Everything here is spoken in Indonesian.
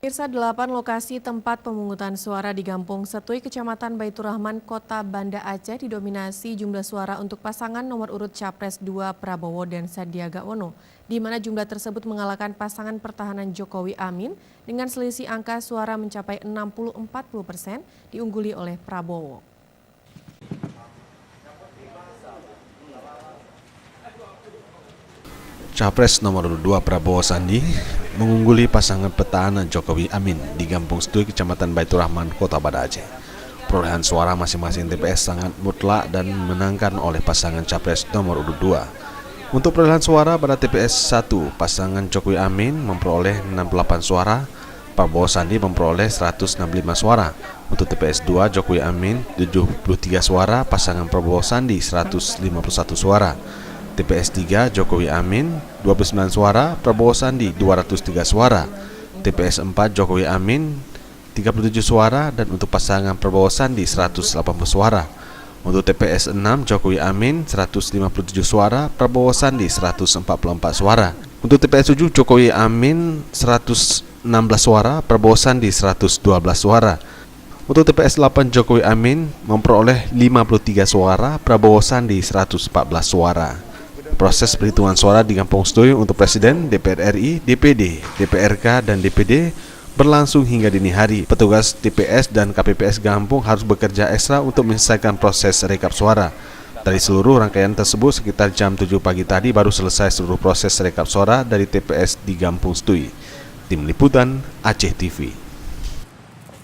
Pemirsa, 8 lokasi tempat pemungutan suara di Gampung Setui, Kecamatan Baitur Rahman, Kota Banda Aceh didominasi jumlah suara untuk pasangan nomor urut Capres 2 Prabowo dan Sandiaga Uno, di mana jumlah tersebut mengalahkan pasangan pertahanan Jokowi Amin dengan selisih angka suara mencapai 60-40% diungguli oleh Prabowo. Capres nomor 2 Prabowo Sandi mengungguli pasangan petahana Jokowi Amin di Gampung Setui, Kecamatan Baitur Rahman, Kota Banda Aceh. Perolehan suara masing-masing TPS sangat mutlak dan menangkan oleh pasangan Capres nomor urut 2. Untuk perolehan suara pada TPS 1, pasangan Jokowi Amin memperoleh 68 suara, Prabowo Sandi memperoleh 165 suara. Untuk TPS 2, Jokowi Amin 73 suara, pasangan Prabowo Sandi 151 suara. TPS 3, Jokowi Amin 29 suara, Prabowo Sandi 203 suara. TPS 4, Jokowi Amin 37 suara, dan untuk pasangan Prabowo Sandi 180 suara. Untuk TPS 6, Jokowi Amin 157 suara, Prabowo Sandi 144 suara. Untuk TPS 7, Jokowi Amin 116 suara, Prabowo Sandi 112 suara. Untuk TPS 8, Jokowi Amin memperoleh 53 suara, Prabowo Sandi 114 suara. Proses perhitungan suara di Gampung Setui untuk Presiden, DPR RI, DPD, DPRK, dan DPD berlangsung hingga dini hari. Petugas TPS dan KPPS Gampung harus bekerja ekstra untuk menyelesaikan proses rekap suara. Dari seluruh rangkaian tersebut, sekitar jam 7 pagi tadi baru selesai seluruh proses rekap suara dari TPS di Gampung Setui. Tim Liputan Aceh TV.